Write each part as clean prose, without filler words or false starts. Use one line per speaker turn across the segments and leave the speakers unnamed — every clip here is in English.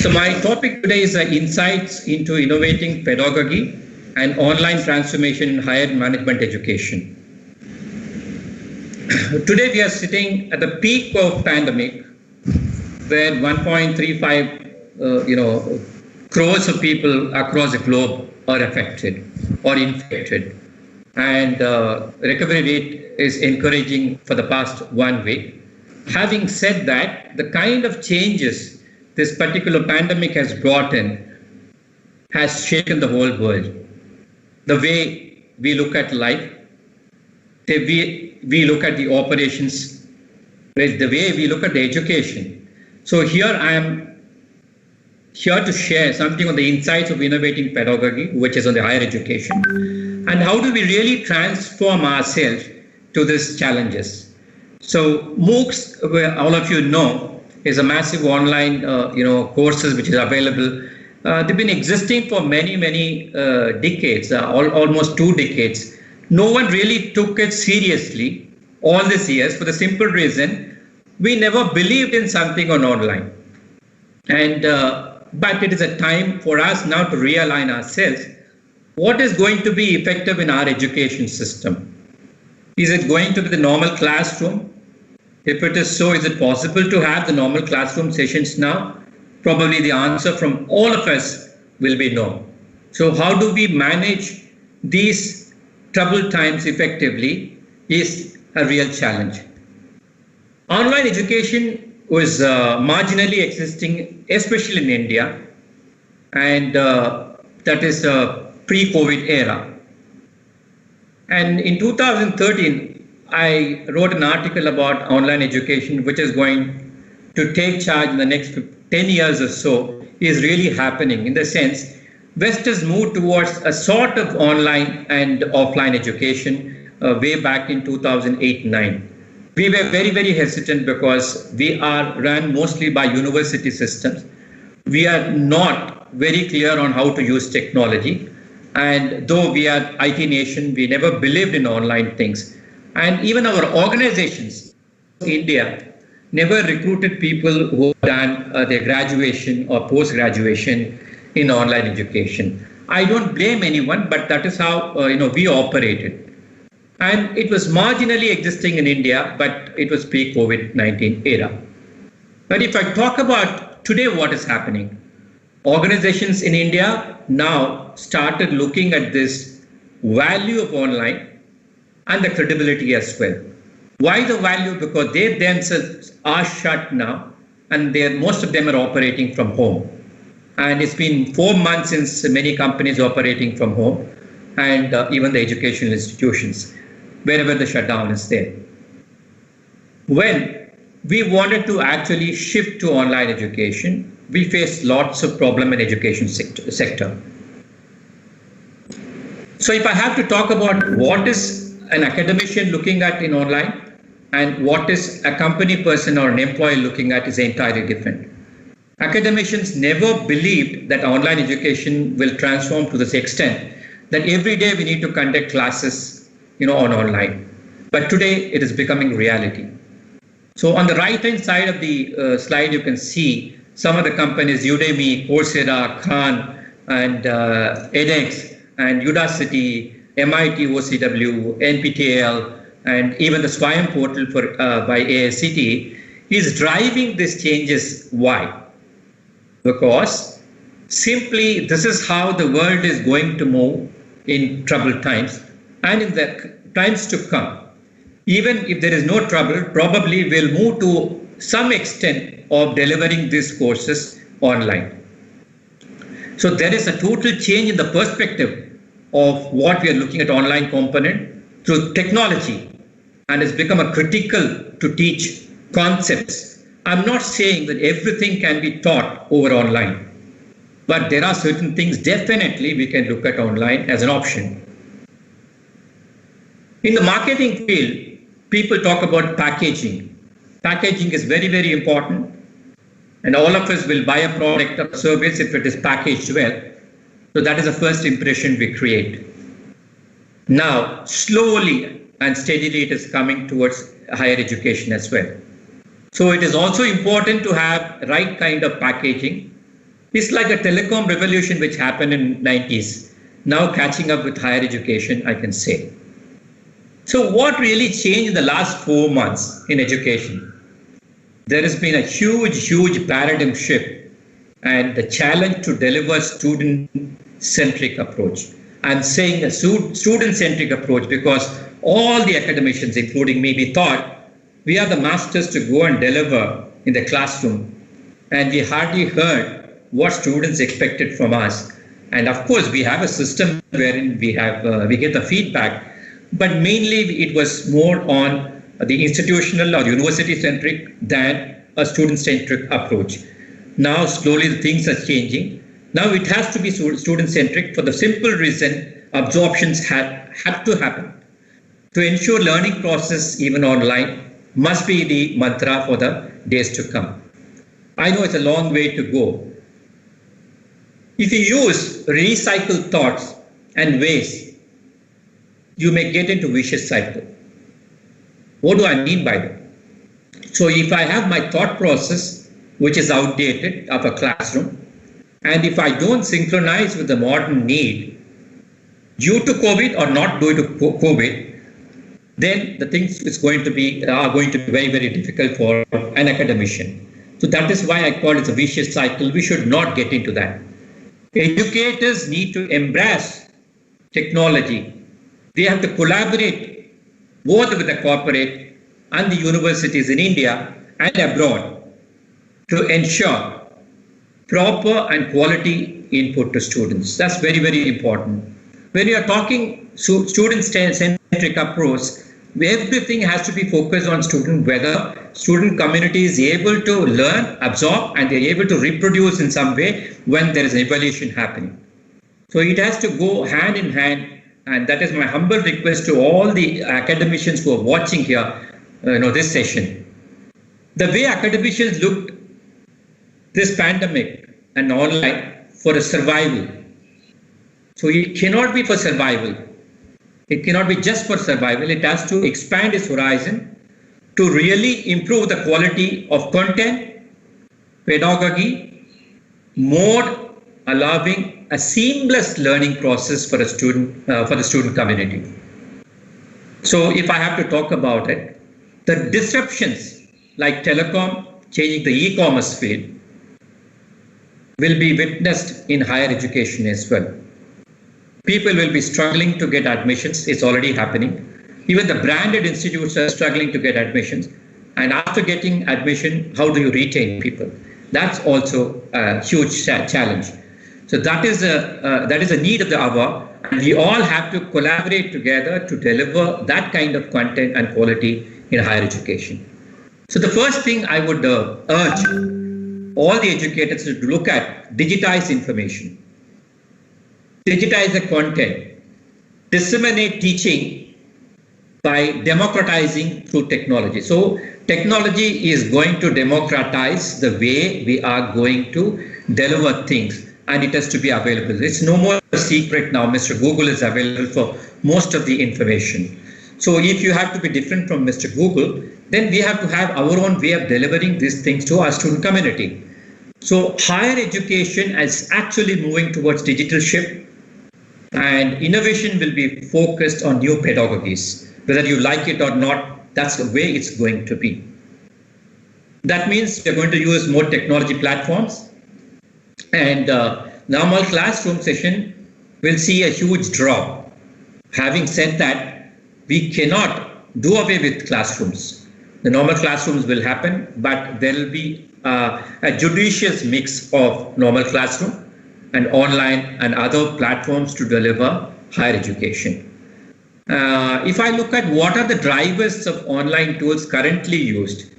So my topic today is insights into innovating pedagogy and online transformation in higher management education. Today we are sitting at the peak of pandemic, where 1.35 crores of people across the globe are affected or infected, and recovery rate is encouraging for the past 1 week. Having said that, the kind of changes this particular pandemic has brought in has shaken the whole world. The way we look at life, we look at the operations, the way we look at the education. So here I am here to share something on the insights of innovating pedagogy, which is on the higher education, and how do we really transform ourselves to these challenges. So MOOCs, all of you know, is a massive online courses which is available. They've been existing for many decades, almost 2 decades. No one really took it seriously all these years for the simple reason we never believed in something on online. And but it is a time for us now to realign ourselves. What is going to be effective in our education system? Is it going to be the normal classroom? If it is so, is it possible to have the normal classroom sessions now? Probably the answer from all of us will be no. So how do we manage these troubled times effectively is a real challenge. Online education was marginally existing, especially in India, and that is pre-COVID era. And in 2013, I wrote an article about online education, which is going to take charge in the next 10 years or so, is really happening. In the sense, West has moved towards a sort of online and offline education way back in 2008-9. We were very hesitant because we are run mostly by university systems. We are not very clear on how to use technology. And though we are IT nation, we never believed in online things. And even our organizations, India, never recruited people who have done their graduation or post-graduation in online education. I don't blame anyone, but that is how we operated. And it was marginally existing in India, but it was pre-COVID-19 era. But if I talk about today what is happening, organizations in India now started looking at this value of online and the credibility as well. Why the value? Because they themselves are shut now, and most of them are operating from home. And it's been 4 months since many companies are operating from home, and even the educational institutions, wherever the shutdown is there. When we wanted to actually shift to online education, we faced lots of problem in education sector. So if I have to talk about what is an academician looking at in online and what is a company person or an employee looking at is entirely different. Academicians never believed that online education will transform to this extent that every day we need to conduct classes on online. But today it is becoming reality. So on the right hand side of the slide, you can see some of the companies: Udemy, Coursera, Khan, and edX, and Udacity, MIT OCW, NPTEL, and even the SWAYAM portal by AICTE is driving these changes. Why? Because simply this is how the world is going to move in troubled times, and in the times to come. Even if there is no trouble, probably we'll move to some extent of delivering these courses online. So there is a total change in the perspective of what we are looking at online component through technology, and it's become a critical to teach concepts. I'm not saying that everything can be taught over online, but there are certain things definitely we can look at online as an option. In the marketing field, people talk about packaging. Packaging is very important, and all of us will buy a product or service if it is packaged well. So that is the first impression we create. Now, slowly and steadily, it is coming towards higher education as well. So it is also important to have right kind of packaging It's like a telecom revolution which happened in 90s, now catching up with higher education, I can say. So what really changed in the last 4 months in education? There has been a huge paradigm shift and the challenge to deliver student-centric approach. I'm saying a student-centric approach because all the academicians, including me, we thought we are the masters to go and deliver in the classroom, and we hardly heard what students expected from us. And of course, we have a system wherein we get the feedback, but mainly it was more on the institutional or university-centric than a student-centric approach. Now, slowly the things are changing. Now it has to be student-centric for the simple reason absorptions had to happen. To ensure learning process, even online, must be the mantra for the days to come. I know it's a long way to go. If you use recycled thoughts and ways, you may get into vicious cycle. What do I mean by that? So if I have my thought process, which is outdated of a classroom, and if I don't synchronize with the modern need, due to COVID or not due to COVID, then the things are going to be very difficult for an academician. So that is why I call it a vicious cycle. We should not get into that. Educators need to embrace technology. They have to collaborate both with the corporate and the universities in India and abroad to ensure proper and quality input to students. That's very important. When you are talking student-centric approach, everything has to be focused on student, whether student community is able to learn, absorb, and they're able to reproduce in some way when there is an evaluation happening. So it has to go hand in hand, and that is my humble request to all the academicians who are watching here, this session. The way academicians looked this pandemic and online for a survival. So it cannot be for survival. It cannot be just for survival. It has to expand its horizon to really improve the quality of content, pedagogy, more allowing a seamless learning process for a student, for the student community. So if I have to talk about it, the disruptions like telecom changing the e-commerce field will be witnessed in higher education as well. People will be struggling to get admissions. It's already happening. Even the branded institutes are struggling to get admissions. And after getting admission, how do you retain people? That's also a huge challenge. So that is a need of the hour. And we all have to collaborate together to deliver that kind of content and quality in higher education. So the first thing I would urge all the educators to look at digitize information. Digitize the content, disseminate teaching by democratizing through technology. So technology is going to democratize the way we are going to deliver things, and it has to be available. It's no more a secret now. Mr. Google is available for most of the information. So if you have to be different from Mr. Google, then we have to have our own way of delivering these things to our student community. So higher education is actually moving towards digital shift. And innovation will be focused on new pedagogies. Whether you like it or not, that's the way it's going to be. That means we're going to use more technology platforms. And normal classroom session will see a huge drop. Having said that, we cannot do away with classrooms. The normal classrooms will happen, but there will be a judicious mix of normal classroom and online and other platforms to deliver higher education. If I look at what are the drivers of online tools currently used,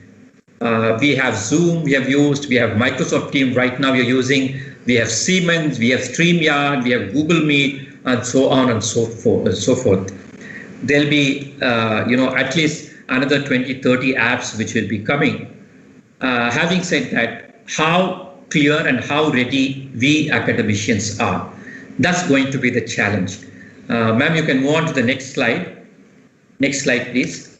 we have Zoom, we have Microsoft Teams right now we're using, we have Siemens, we have StreamYard, we have Google Meet, and so on and so forth. There'll be, at least another 20, 30 apps which will be coming. Having said that, how clear and how ready we academicians are. That's going to be the challenge. Ma'am, you can move on to the next slide. Next slide, please.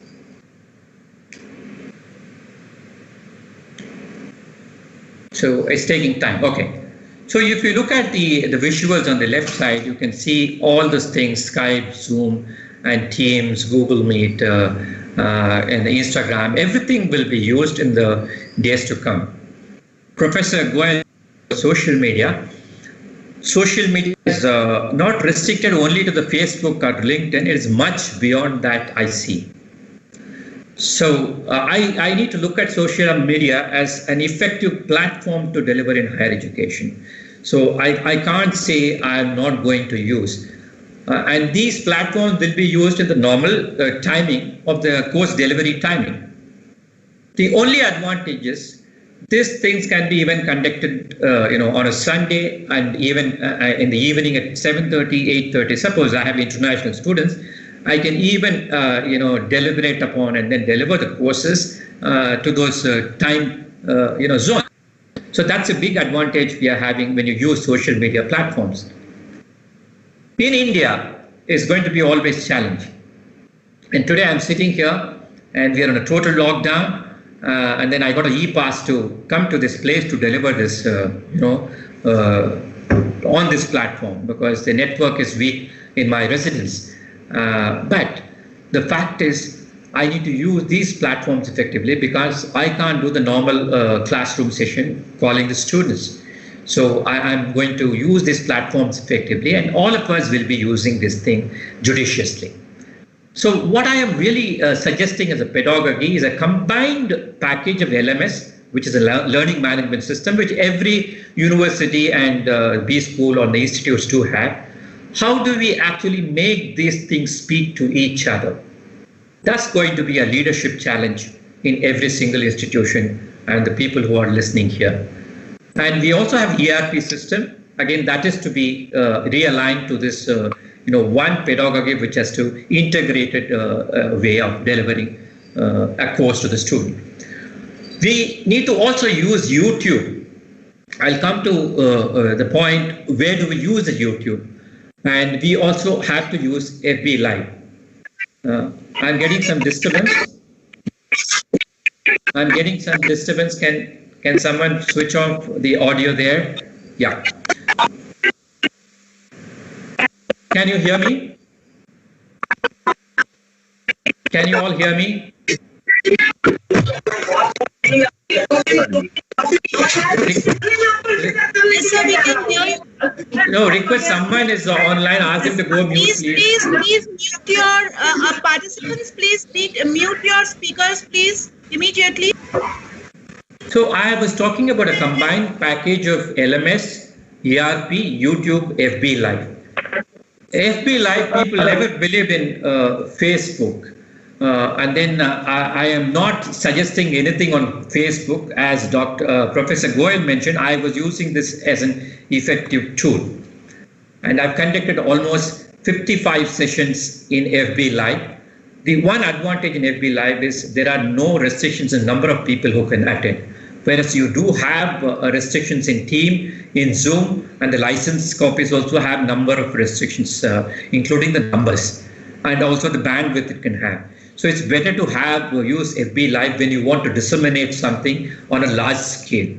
So it's taking time. Okay. So if you look at the visuals on the left side, you can see all those things: Skype, Zoom, and Teams, Google Meet, and Instagram. Everything will be used in the days to come. Professor Goel, social media. Social media is not restricted only to the Facebook or LinkedIn. It is much beyond that, I see. So I need to look at social media as an effective platform to deliver in higher education. So I can't say I'm not going to use. And these platforms will be used in the normal timing of the course delivery timing. The only advantage is these things can be even conducted on a Sunday and even in the evening at 7:30, 8:30. Suppose I have international students, I can even deliberate upon and then deliver the courses to those time zones. So that's a big advantage we are having when you use social media platforms. In India, it's going to be always challenge. And today I'm sitting here and we are on a total lockdown. And then I got an e-pass to come to this place to deliver this, on this platform because the network is weak in my residence. But the fact is, I need to use these platforms effectively because I can't do the normal classroom session calling the students. So I'm going to use these platforms effectively, and all of us will be using this thing judiciously. So what I am really suggesting as a pedagogy is a combined package of LMS, which is a learning management system, which every university and B school or the institutes do have. How do we actually make these things speak to each other? That's going to be a leadership challenge in every single institution and the people who are listening here. And we also have ERP system. Again, that is to be realigned to this one pedagogy which has to integrated way of delivering a course to the student. We need to also use YouTube. I'll come to the point, where do we use the YouTube? And we also have to use FB Live. I'm getting some disturbance. Can someone switch off the audio there? Yeah. Can you hear me? Can you all hear me? No, request someone is online, ask him to go mute,
please mute your participants, please mute your speakers, please, immediately.
So I was talking about a combined package of LMS, ERP, YouTube, FB Live. FB Live, people never believed in Facebook. And then I am not suggesting anything on Facebook. As Professor Goel mentioned, I was using this as an effective tool. And I've conducted almost 55 sessions in FB Live. The one advantage in FB Live is there are no restrictions in number of people who can attend. Whereas you do have restrictions in Team, in Zoom, and the license copies also have number of restrictions, including the numbers and also the bandwidth it can have. So it's better to use FB Live when you want to disseminate something on a large scale.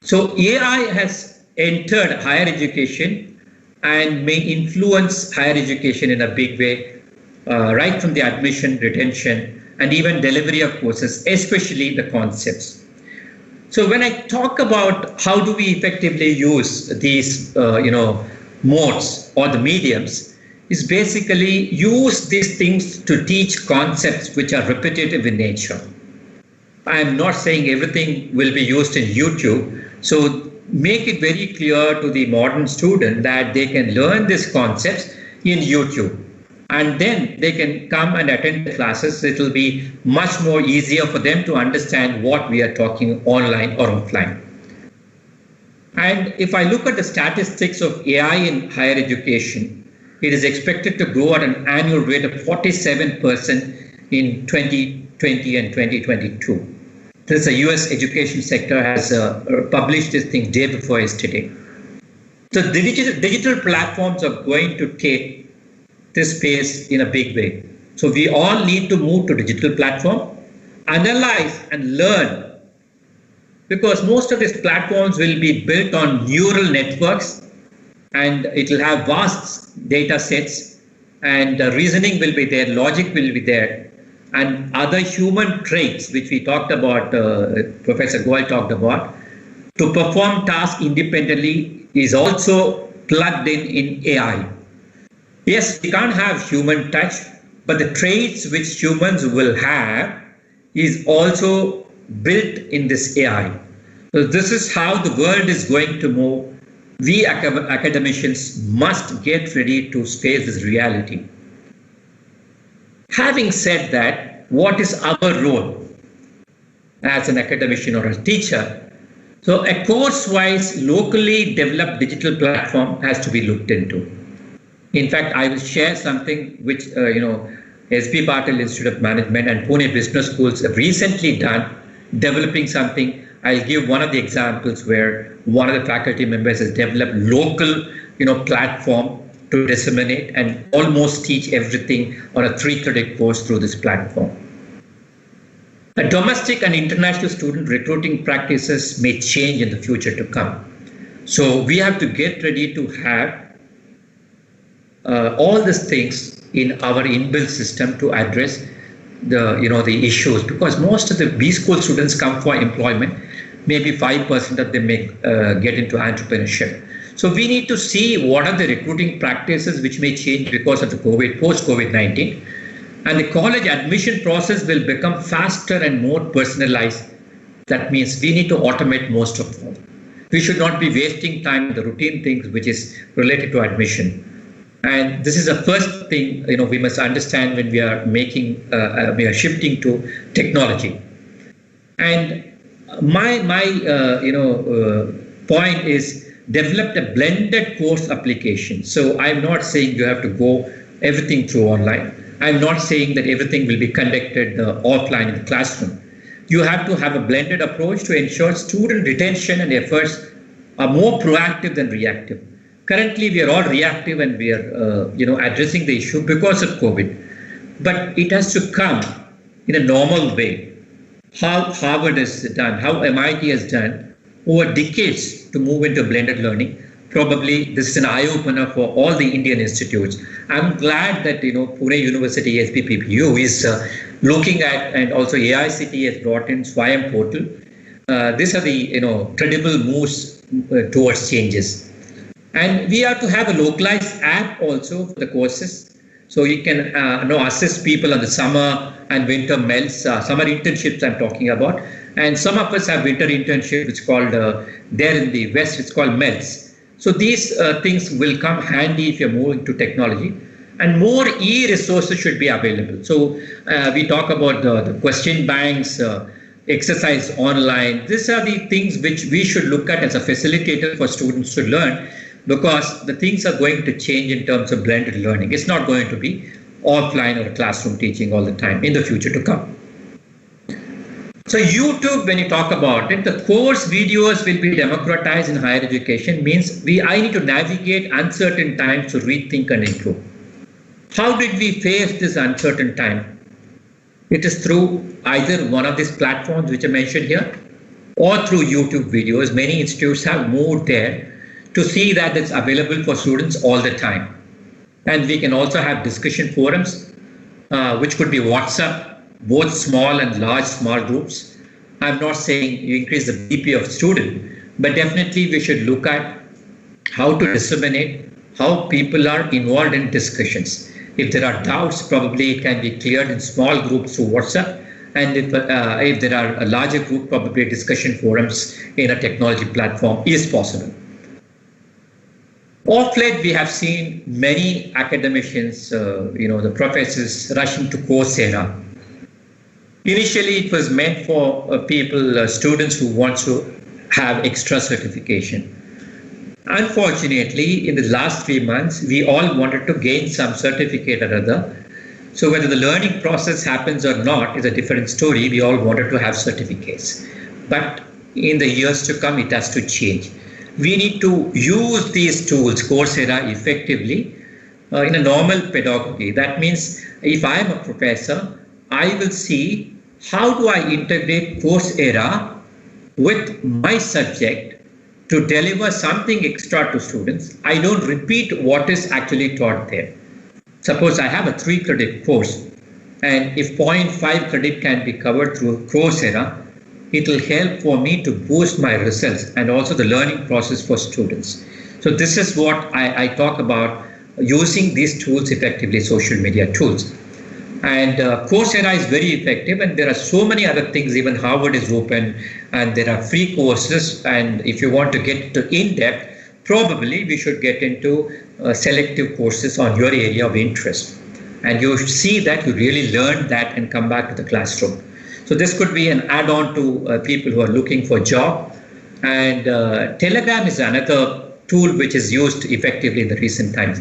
So AI has entered higher education and may influence higher education in a big way, right from the admission, retention, and even delivery of courses, especially the concepts. So when I talk about how do we effectively use these, modes or the mediums, is basically use these things to teach concepts which are repetitive in nature. I'm not saying everything will be used in YouTube. So make it very clear to the modern student that they can learn these concepts in YouTube. And then they can come and attend the classes. It will be much more easier for them to understand what we are talking online or offline. And if I look at the statistics of AI in higher education, it is expected to grow at an annual rate of 47% in 2020 and 2022. This, the US education sector has published this thing day before yesterday. So the digital platforms are going to take this space in a big way. So we all need to move to digital platform, analyze and learn because most of these platforms will be built on neural networks, and it will have vast data sets, and reasoning will be there, logic will be there, and other human traits which we talked about, Professor Goel talked about, to perform tasks independently is also plugged in AI. Yes, we can't have human touch, but the traits which humans will have is also built in this AI. So this is how the world is going to move. We academicians must get ready to face this reality. Having said that, what is our role as an academician or a teacher? So a course-wise, locally developed digital platform has to be looked into. In fact, I will share something which, S.B. Patil Institute of Management and Pune Business Schools have recently done, developing something. I'll give one of the examples where one of the faculty members has developed local, platform to disseminate and almost teach everything on a 3-credit course through this platform. A domestic and international student recruiting practices may change in the future to come. So we have to get ready to have all these things in our inbuilt system to address the issues, because most of the B school students come for employment. Maybe 5% of them may get into entrepreneurship. So we need to see what are the recruiting practices which may change because of the post-COVID-19. And the college admission process will become faster and more personalized. That means we need to automate most of them. We should not be wasting time on the routine things which is related to admission. And this is the first thing we must understand when we are we are shifting to technology. And my point is develop a blended course application. So I'm not saying you have to go everything through online. I'm not saying that everything will be conducted offline in the classroom. You have to have a blended approach to ensure student retention and efforts are more proactive than reactive. Currently, we are all reactive and we are, addressing the issue because of COVID. But it has to come in a normal way. How Harvard has done, how MIT has done over decades to move into blended learning. Probably this is an eye-opener for all the Indian institutes. I'm glad that Pune University SBPPU is looking at, and also AICTE has brought in Swayam portal. These are the credible moves towards changes. And we are to have a localized app also for the courses, so you can assist people on the summer and winter MELS, summer internships I'm talking about. And some of us have winter internship, which is called there in the West, it's called MELS. So these things will come handy if you're moving to technology, and more e-resources should be available. So we talk about the question banks, exercise online. These are the things which we should look at as a facilitator for students to learn, because the things are going to change in terms of blended learning. It's not going to be offline or classroom teaching all the time in the future to come. So YouTube, when you talk about it, the course videos will be democratized in higher education, means I need to navigate uncertain times to rethink and improve. How did we face this uncertain time? It is through either one of these platforms which I mentioned here, or through YouTube videos. Many institutes have moved there to see that it's available for students all the time. And we can also have discussion forums, which could be WhatsApp, both small and large small groups. I'm not saying you increase the BP of student, but definitely we should look at how to disseminate, how people are involved in discussions. If there are doubts, probably it can be cleared in small groups through WhatsApp. And if there are a larger group, probably discussion forums in a technology platform is possible. Of late, we have seen many academicians, the professors rushing to Coursera. Initially, it was meant for people, students who want to have extra certification. Unfortunately, in the last 3 months, we all wanted to gain some certificate or other. So whether the learning process happens or not is a different story. We all wanted to have certificates. But in the years to come, it has to change. We need to use these tools, Coursera, effectively in a normal pedagogy. That means if I am a professor, I will see how do I integrate Coursera with my subject to deliver something extra to students. I don't repeat what is actually taught there. Suppose I have a 3-credit course, and if 0.5 credit can be covered through Coursera, it will help for me to boost my results and also the learning process for students. So this is what I talk about, using these tools effectively, social media tools. And Coursera is very effective, and there are so many other things. Even Harvard is open, and there are free courses. And if you want to get to in-depth, probably we should get into selective courses on your area of interest. And you see that you really learn that and come back to the classroom. So this could be an add-on to people who are looking for a job. And Telegram is another tool which is used effectively in the recent times.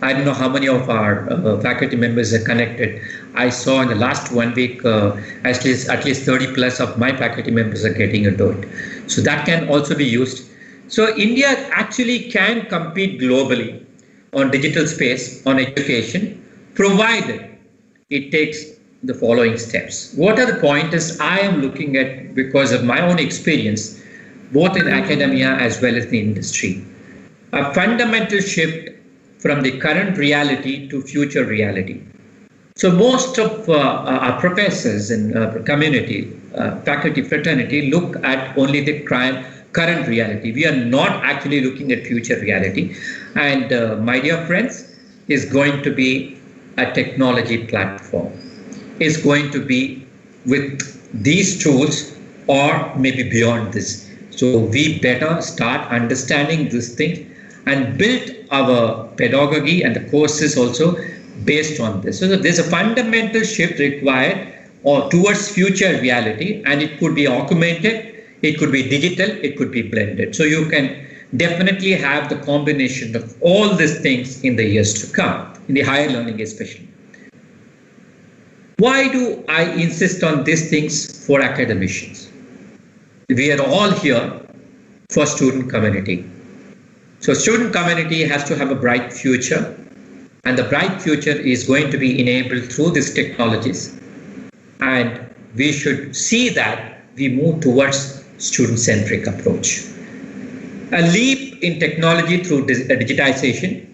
I don't know how many of our faculty members are connected. I saw in the last 1 week, at least 30 plus of my faculty members are getting into it. So that can also be used. So India actually can compete globally on digital space, on education, provided it takes the following steps. What are the pointers I am looking at because of my own experience, both in academia as well as the industry? A fundamental shift from the current reality to future reality. So most of our professors and community, faculty fraternity, look at only the current reality. We are not actually looking at future reality. And my dear friends, is going to be a technology platform. Is going to be with these tools or maybe beyond this. So we better start understanding this thing and build our pedagogy and the courses also based on this. So there's a fundamental shift required or towards future reality, and it could be augmented, it could be digital, it could be blended. So you can definitely have the combination of all these things in the years to come, in the higher learning especially. Why do I insist on these things for academicians? We are all here for student community. So student community has to have a bright future, and the bright future is going to be enabled through these technologies. And we should see that we move towards student-centric approach. A leap in technology through digitization,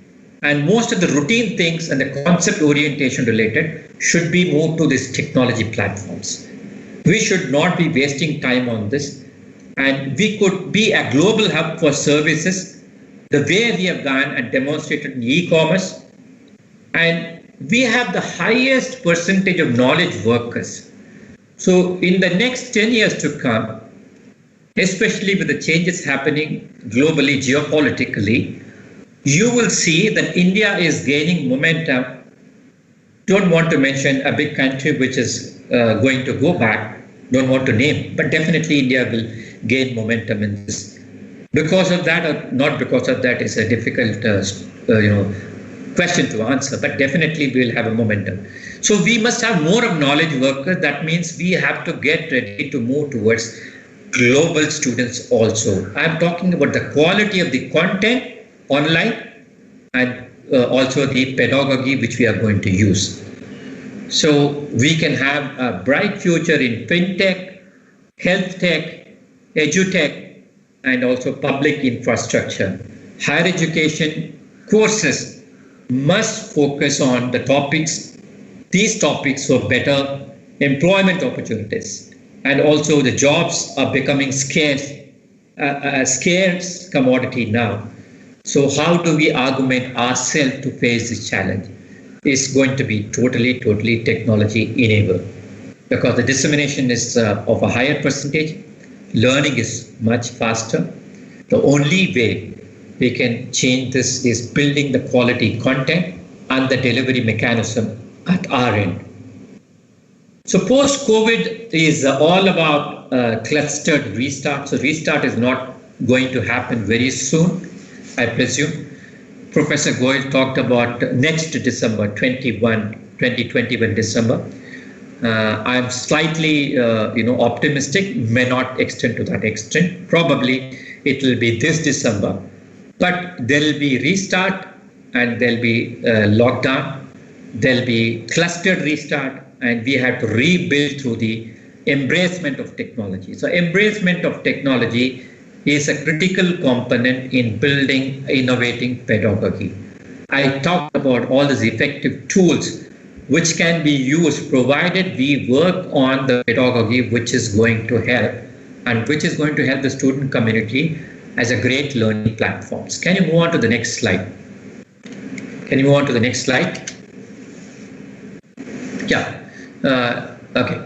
and most of the routine things and the concept orientation related should be moved to these technology platforms. We should not be wasting time on this, and we could be a global hub for services the way we have done and demonstrated in e-commerce. And we have the highest percentage of knowledge workers. So in the next 10 years to come, especially with the changes happening globally, geopolitically, you will see that India is gaining momentum. Don't want to mention a big country which is going to go back, don't want to name, but definitely India will gain momentum in this. Because of that or not because of that is a difficult question to answer, but definitely we'll have a momentum. So we must have more of knowledge workers. That means we have to get ready to move towards global students also. I'm talking about the quality of the content online and also the pedagogy which we are going to use. So we can have a bright future in fintech, health tech, edutech, and also public infrastructure. Higher education courses must focus on the topics, these topics for better employment opportunities. And also the jobs are becoming scarce, a scarce commodity now. So how do we augment ourselves to face this challenge? It's going to be totally technology enabled, because the dissemination is of a higher percentage. Learning is much faster. The only way we can change this is building the quality content and the delivery mechanism at our end. So post-COVID is all about clustered restart. So restart is not going to happen very soon, I presume. Professor Goyal talked about next December, 2021 December. I'm slightly, optimistic, may not extend to that extent. Probably it will be this December, but there will be restart and there'll be lockdown. There'll be clustered restart, and we have to rebuild through the embracement of technology. So embracement of technology is a critical component in building innovating pedagogy. I talked about all these effective tools which can be used provided we work on the pedagogy which is going to help and which is going to help the student community as a great learning platforms. Can you move on to the next slide? Can you move on to the next slide? Yeah. Okay.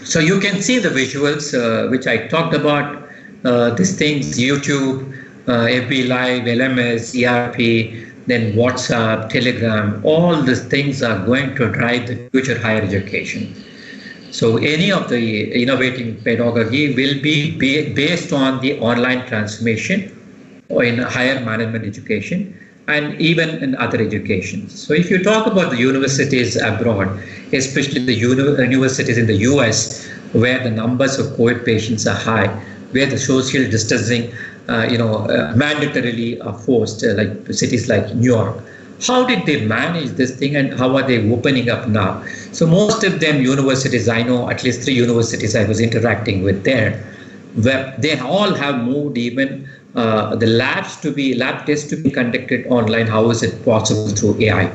So you can see the visuals which I talked about. These things: YouTube, FB Live, LMS, ERP, then WhatsApp, Telegram. All these things are going to drive the future higher education. So any of the innovating pedagogy will be based on the online transformation or in higher management education and even in other education. So if you talk about the universities abroad, especially the universities in the US, where the numbers of COVID patients are high, where the social distancing mandatorily are forced, like cities like New York, how did they manage this thing and how are they opening up now? So most of them universities, I know at least 3 universities I was interacting with there, where they all have moved even the lab tests to be conducted online. How is it possible through AI?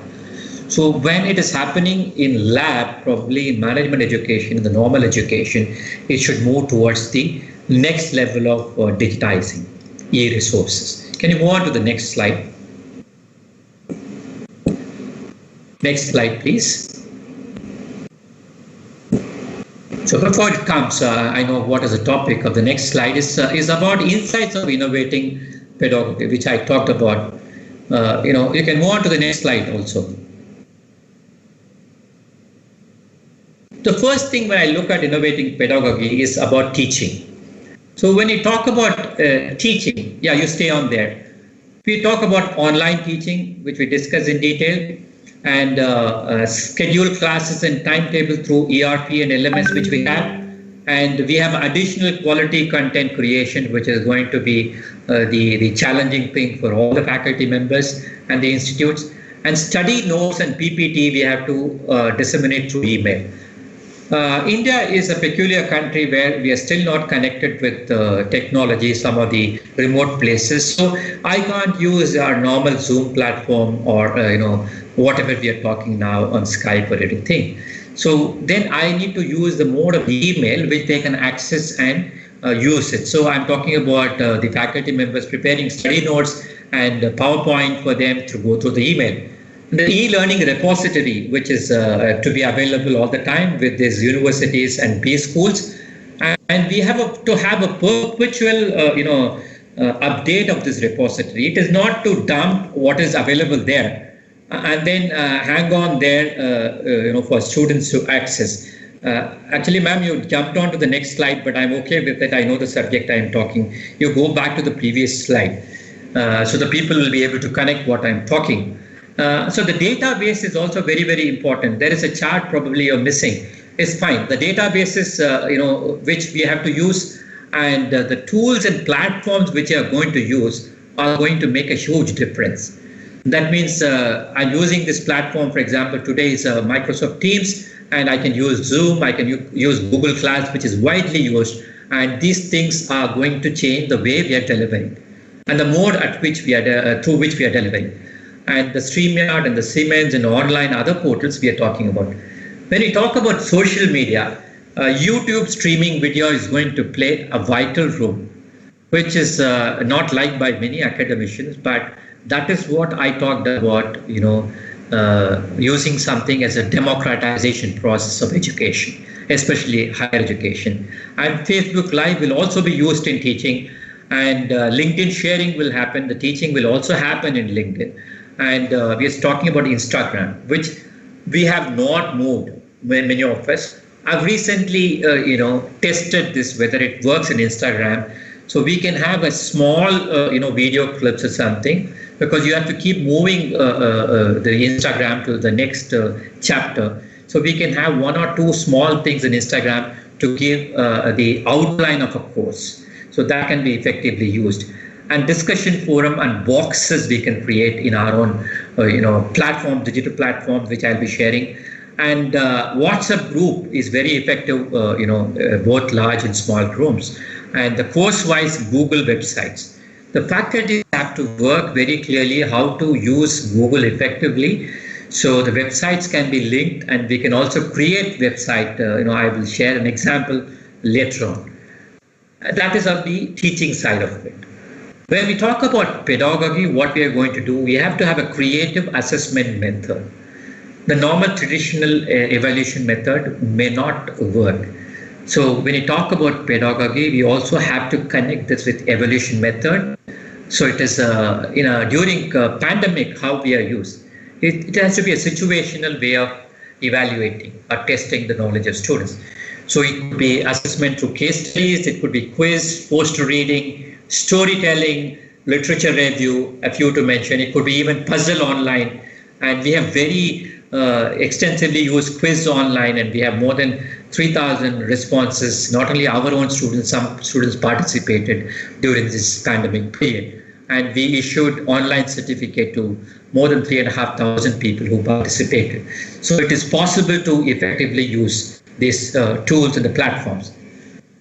So when it is happening in lab, probably in management education, in the normal education, it should move towards the next level of digitizing e-resources. Can you move on to the next slide? Next slide, please. So before it comes, I know what is the topic of the next slide is about insights of innovating pedagogy, which I talked about. You can move on to the next slide also. The first thing when I look at innovating pedagogy is about teaching. So when you talk about teaching, yeah, you stay on there. We talk about online teaching, which we discuss in detail, and schedule classes and timetable through ERP and LMS, which we have. And we have additional quality content creation, which is going to be the challenging thing for all the faculty members and the institutes. And study notes and PPT we have to disseminate through email. India is a peculiar country where we are still not connected with technology, some of the remote places. So I can't use our normal Zoom platform or, whatever we are talking now on Skype or anything. So then I need to use the mode of email, which they can access and use it. So I'm talking about the faculty members preparing study notes and PowerPoint for them to go through the email. The e-learning repository, which is to be available all the time with these universities and B schools, and we have to have a perpetual, update of this repository. It is not to dump what is available there and then hang on there, for students to access. Actually, ma'am, you jumped on to the next slide, but I'm okay with it. I know the subject I'm talking. You go back to the previous slide, so the people will be able to connect what I'm talking. So the database is also very, very important. There is a chart probably you're missing. It's fine. The databases, which we have to use, and the tools and platforms which you are going to use are going to make a huge difference. That means I'm using this platform, for example, today is Microsoft Teams, and I can use Zoom, I can use Google Class, which is widely used, and these things are going to change the way we are delivering and the mode at which we are through which we are delivering. And the StreamYard and the Siemens and online other portals we are talking about. When we talk about social media, YouTube streaming video is going to play a vital role, which is not liked by many academicians, but that is what I talked about, using something as a democratization process of education, especially higher education. And Facebook Live will also be used in teaching, and LinkedIn sharing will happen. The teaching will also happen in LinkedIn. And we are talking about Instagram, which we have not moved, many of us. I've recently, tested this, whether it works in Instagram. So we can have a small, video clips or something, because you have to keep moving the Instagram to the next chapter. So we can have 1 or 2 small things in Instagram to give the outline of a course. So that can be effectively used. And discussion forum and boxes we can create in our own, platform, digital platforms, which I'll be sharing. And WhatsApp group is very effective, both large and small rooms. And the course-wise Google websites. The faculty have to work very clearly how to use Google effectively. So the websites can be linked, and we can also create website. I will share an example later on. That is on the teaching side of it. When we talk about pedagogy, what we are going to do, we have to have a creative assessment method. The normal traditional evaluation method may not work. So when you talk about pedagogy, we also have to connect this with evaluation method. So it is, during pandemic, how we are used. It has to be a situational way of evaluating or testing the knowledge of students. So it could be assessment through case studies, it could be quiz, poster reading, storytelling, literature review, a few to mention. It could be even puzzle online. And we have very extensively used quiz online, and we have more than 3,000 responses. Not only our own students, some students participated during this pandemic period. And we issued online certificate to more than 3,500 people who participated. So it is possible to effectively use these tools and the platforms.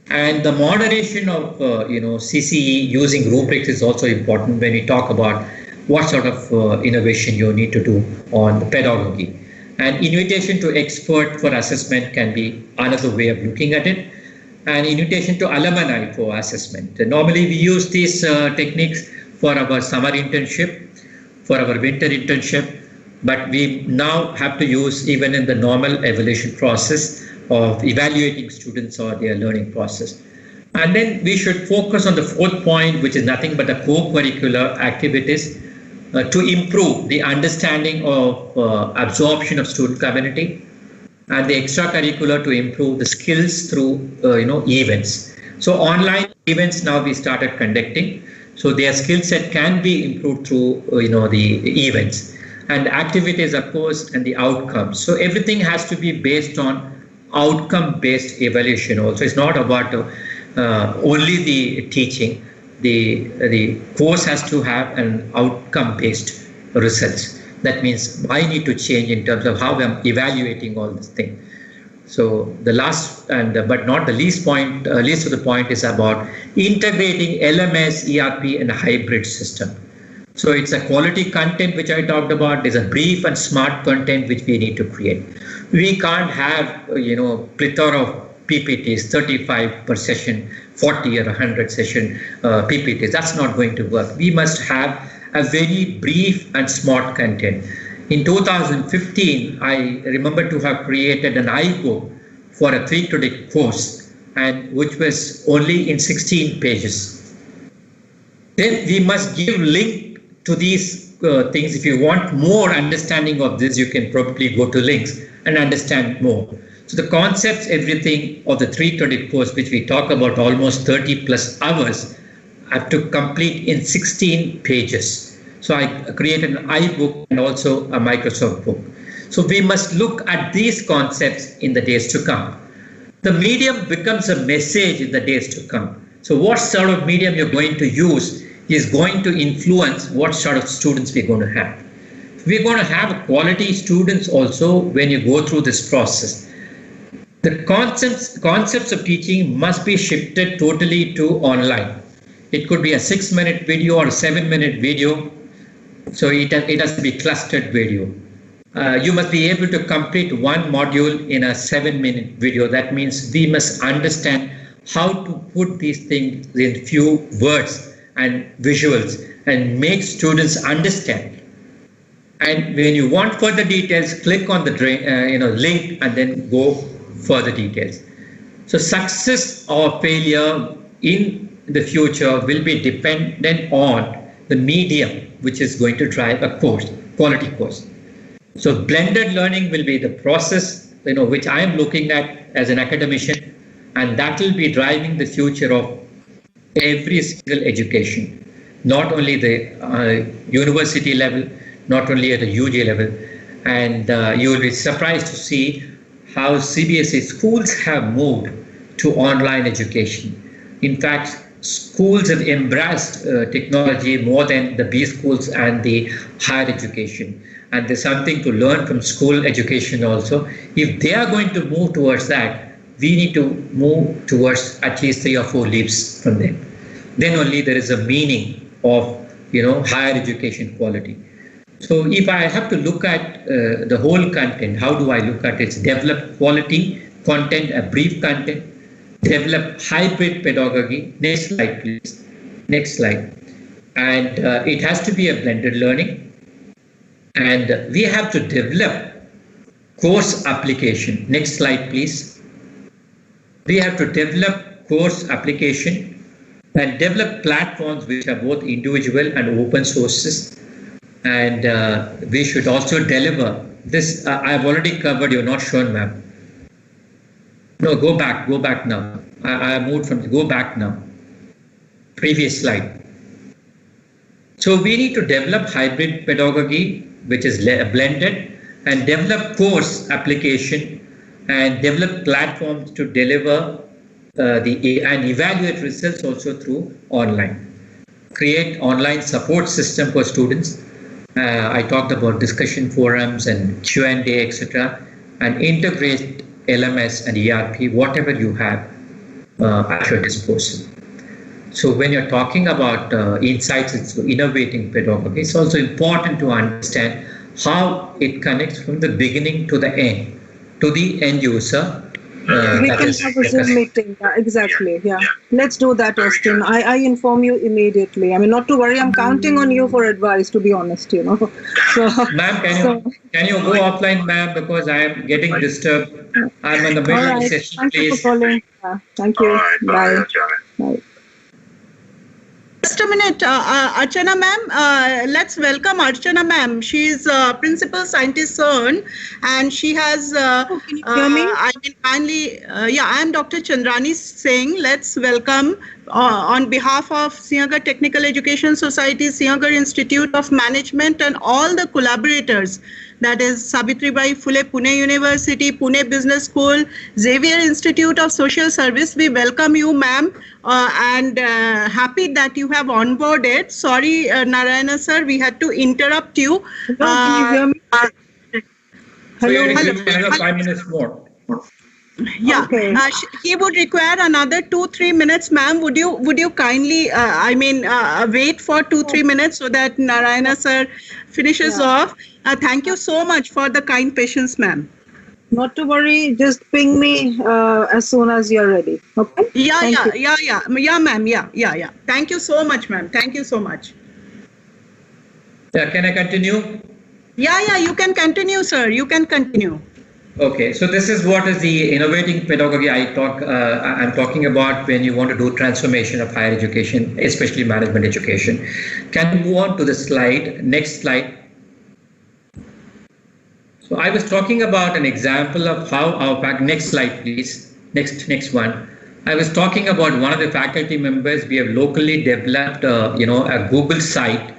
And the moderation of CCE using rubrics is also important when we talk about what sort of innovation you need to do on the pedagogy. And invitation to expert for assessment can be another way of looking at it. And invitation to alumni for assessment. Normally we use these techniques for our summer internship, for our winter internship, but we now have to use even in the normal evaluation process of evaluating students or their learning process. And then we should focus on the fourth point, which is nothing but the co-curricular activities to improve the understanding of absorption of student community, and the extracurricular to improve the skills through events. So online events now we started conducting. So their skill set can be improved through the events, and activities, of course, and the outcomes. So everything has to be based on outcome-based evaluation. Also, it's not about only the teaching. The course has to have an outcome-based results. That means I need to change in terms of how I'm evaluating all this thing. So the last but not the least of the point is about integrating LMS, ERP, and a hybrid system. So it's a quality content which I talked about. There's a brief and smart content which we need to create. We can't have plethora of PPTs, 35 per session, 40 or 100 session PPTs. That's not going to work. We must have a very brief and smart content. In 2015, I remember to have created an iBook for a 3 credit course, and which was only in 16 pages. Then we must give link to these things. If you want more understanding of this, you can probably go to links and understand more. So the concepts, everything of the 3 credit course, which we talk about almost 30 plus hours, I have to complete in 16 pages. So I created an iBook and also a Microsoft book. So we must look at these concepts in the days to come. The medium becomes a message in the days to come. So what sort of medium you're going to use is going to influence what sort of students we're going to have. We're going to have quality students also when you go through this process. The concepts of teaching must be shifted totally to online. It could be a 6-minute video or a 7-minute video. So it has to be clustered video. You must be able to complete one module in a 7-minute video. That means we must understand how to put these things in few words and visuals and make students understand. And when you want further details, click on the link and then go further details. So success or failure in the future will be dependent on the medium which is going to drive a course, quality course. So blended learning will be the process, which I am looking at as an academician, and that will be driving the future of every single education, not only the university level, not only at the UG level. And you will be surprised to see how CBSE schools have moved to online education. In fact, schools have embraced technology more than the B schools and the higher education. and there's something to learn from school education also. If they are going to move towards that, we need to move towards at least 3 or 4 leaps from them. Then only there is a meaning of higher education quality. So if I have to look at the whole content, how do I look at it? Develop quality content, a brief content, develop hybrid pedagogy. Next slide, please. Next slide. And it has to be a blended learning. And we have to develop course application. Next slide, please. We have to develop course application and develop platforms which are both individual and open sources. And we should also deliver this. I've already covered, you're not shown, ma'am. No, go back now. I moved from, go back now. Previous slide. So we need to develop hybrid pedagogy, which is blended, and develop course application and develop platforms to deliver and evaluate results also through online. Create online support system for students. I talked about discussion forums and Q&A, etc. And integrate LMS and ERP, whatever you have at your disposal. So when you're talking about insights into innovating pedagogy, it's also important to understand how it connects from the beginning to the end, to the end user.
We can have a Zoom meeting. Exactly. Yeah. Let's do that, Austin. I inform you immediately. I mean, not to worry. I'm counting on you for advice, to be honest, So,
ma'am, can you go offline, ma'am, because I am getting disturbed. I'm in the middle of the session,
Thank you
please.
for calling. Thank you. Bye. Bye.
Just a minute, Archana ma'am, let's welcome Archana ma'am. She is Principal Scientist CERN, and she has,
can you hear me?
I mean, kindly, I am Dr. Chandrani Singh. Let's welcome on behalf of Sinhagar Technical Education Society, Sinhagar Institute of Management, and all the collaborators, that is Savitribai Phule Pune University, Pune Business School, Xavier Institute of Social Service. We welcome you, ma'am, and happy that you have onboarded. Sorry, Narayana sir, we had to interrupt you.
Hello, can you hear me?
So you're
Hello.
giving me another 5 minutes more.
Yeah,
Okay.
he would require another 2-3 minutes, ma'am. Would you kindly, wait for 2-3 minutes so that Narayana sir finishes off? Thank you so much for the kind patience, ma'am.
Not to worry. Just ping me as soon as you're ready. Okay?
Yeah,
Thank you.
yeah, ma'am. Yeah. Thank you so much, ma'am. Thank you so much.
Yeah, can I continue?
Yeah, you can continue, sir. You can continue.
Okay, so this is what is the innovating pedagogy I'm talking about when you want to do transformation of higher education, especially management education. Can you move on to the slide? Next slide. So I was talking about an example of how our next slide, please. Next one. I was talking about one of the faculty members. We have locally developed, a Google site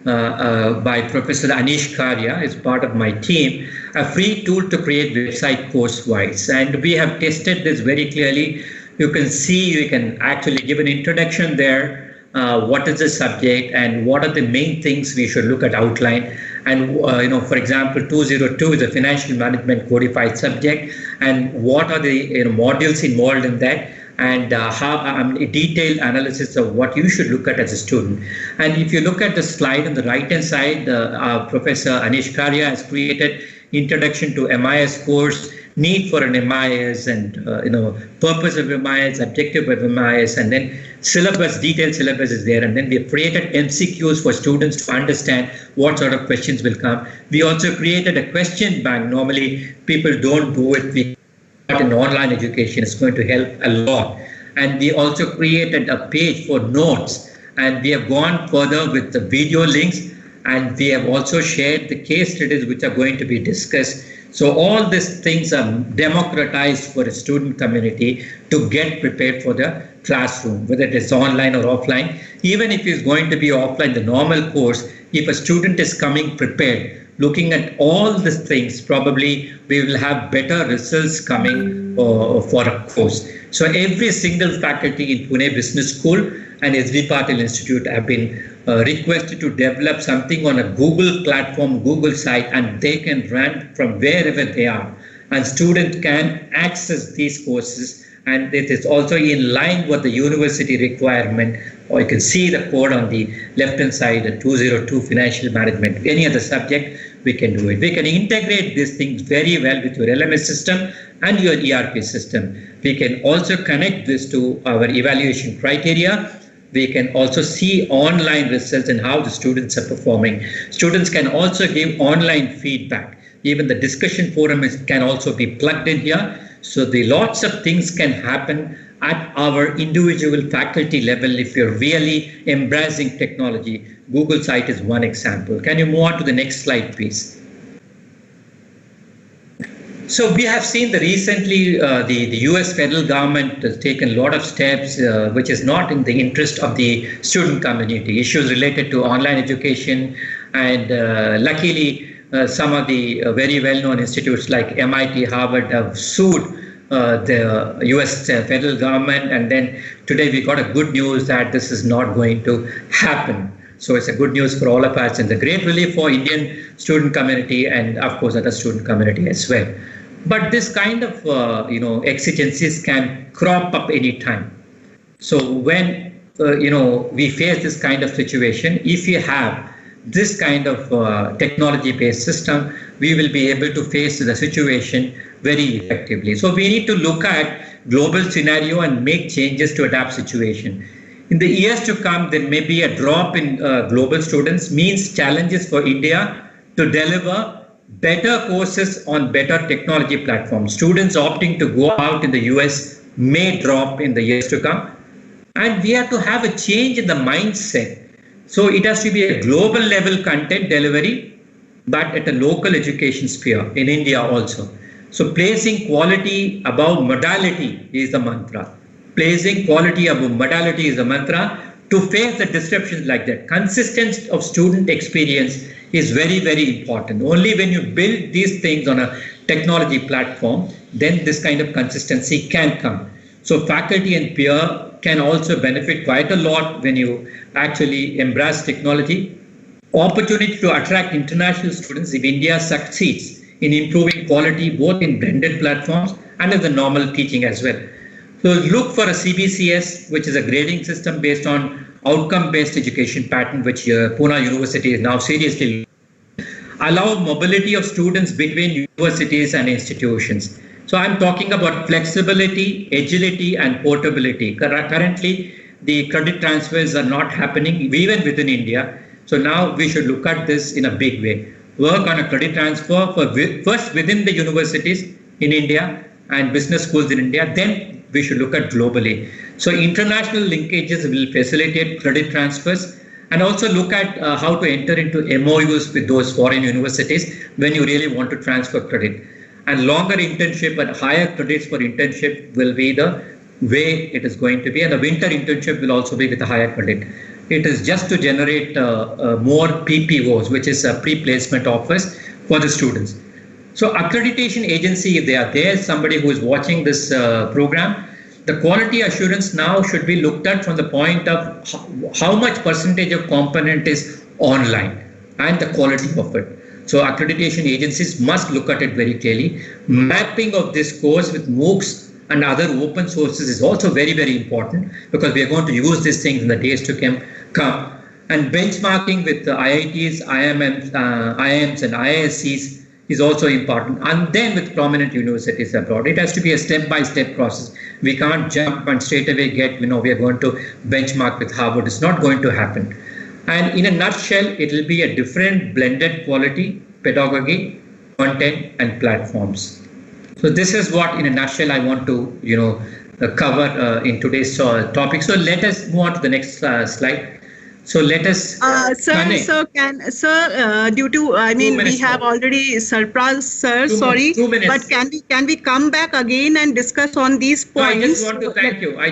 by Professor Anish Karya, is part of my team, a free tool to create website course-wise. And we have tested this very clearly. You can see, you can actually give an introduction there. What is the subject and what are the main things we should look at outline. And, for example, 202 is a financial management codified subject. And what are the modules involved in that? And a detailed analysis of what you should look at as a student. And if you look at the slide on the right-hand side, Professor Anish Karya has created Introduction to MIS course, need for an MIS, and purpose of MIS, objective of MIS, and then syllabus, detailed syllabus is there. And then we have created MCQs for students to understand what sort of questions will come. We also created a question bank. Normally, people don't do it. In online education is going to help a lot. And we also created a page for notes, and we have gone further with the video links, and we have also shared the case studies which are going to be discussed. So all these things are democratized for a student community to get prepared for the classroom, whether it is online or offline. Even if it's going to be offline, the normal course, if a student is coming prepared, looking at all these things, probably we will have better results coming for a course. So every single faculty in Pune Business School and SD Patil Institute have been requested to develop something on a Google platform, Google site, and they can run from wherever they are. And students can access these courses, and it is also in line with the university requirement. Or you can see the code on the left-hand side, 202 financial management. Any other subject, we can do it. We can integrate these things very well with your LMS system and your ERP system. We can also connect this to our evaluation criteria. We can also see online results and how the students are performing. Students can also give online feedback. Even the discussion forum can also be plugged in here. So the lots of things can happen at our individual faculty level if you're really embracing technology. Google site is one example. Can you move on to the next slide, please? So we have seen the recently the US federal government has taken a lot of steps which is not in the interest of the student community. Issues related to online education, and luckily some of the very well-known institutes like MIT, Harvard have sued the US federal government, and then today we got a good news that this is not going to happen. So it's a good news for all of us, and the great relief for Indian student community and of course other student community as well. But this kind of exigencies can crop up anytime. So when we face this kind of situation, if you have this kind of technology-based system, we will be able to face the situation very effectively. So we need to look at global scenario and make changes to adapt situation. In the years to come, there may be a drop in global students, means challenges for India to deliver better courses on better technology platforms. Students opting to go out in the US may drop in the years to come. And we have to have a change in the mindset. So it has to be a global level content delivery, but at a local education sphere in India also. So placing quality above modality is the mantra. Placing quality above modality is the mantra to face the disruptions like that. Consistency of student experience is very, very important. Only when you build these things on a technology platform, then this kind of consistency can come. So faculty and peer can also benefit quite a lot when you actually embrace technology. Opportunity to attract international students if India succeeds in improving quality both in blended platforms and in the normal teaching as well. So look for a CBCS, which is a grading system based on outcome-based education pattern, which Pune University is now seriously. Allow mobility of students between universities and institutions. So I'm talking about flexibility, agility, and portability. Currently, the credit transfers are not happening even within India. So now we should look at this in a big way. Work on a credit transfer first within the universities in India and business schools in India, then we should look at globally. So international linkages will facilitate credit transfers, and also look at how to enter into MOUs with those foreign universities when you really want to transfer credit. And longer internship and higher credits for internship will be the way it is going to be. And the winter internship will also be with a higher credit. It is just to generate more PPOs, which is a pre-placement offers for the students. So accreditation agency, if they are there, somebody who is watching this program, the quality assurance now should be looked at from the point of how much percentage of component is online and the quality of it. So accreditation agencies must look at it very clearly. Mapping of this course with MOOCs and other open sources is also very, very important, because we are going to use these things in the days to come. And benchmarking with the IITs, IIMs and IISCs is also important. And then with prominent universities abroad. It has to be a step-by-step process. We can't jump and straight away get, we are going to benchmark with Harvard. It's not going to happen. And in a nutshell, it will be a different blended quality, pedagogy, content, and platforms. So this is what, in a nutshell, I want to, cover in today's topic. So let us move on to the next slide. So let us.
Due to, we have already surpassed, sir. Sorry,
2 minutes.
But can we come back again and discuss on these points?
I just want to thank you. I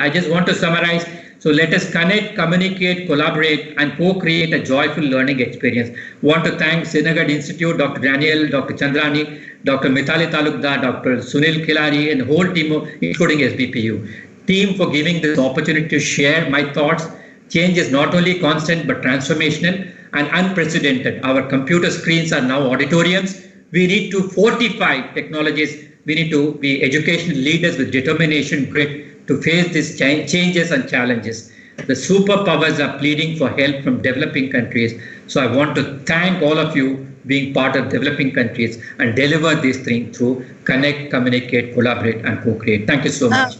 just want to summarize. So let us connect, communicate, collaborate, and co-create a joyful learning experience. Want to thank Srinagar Institute, Dr. Daniel, Dr. Chandrani, Dr. Mithali Talukdar, Dr. Sunil Khilari, and the whole team, including SBPU. Team, for giving this opportunity to share my thoughts, change is not only constant but transformational and unprecedented. Our computer screens are now auditoriums. We need to fortify technologies. We need to be educational leaders with determination, grit to face these changes and challenges. The superpowers are pleading for help from developing countries. So I want to thank all of you being part of developing countries and deliver these things through connect, communicate, collaborate, and co-create. Thank you so much.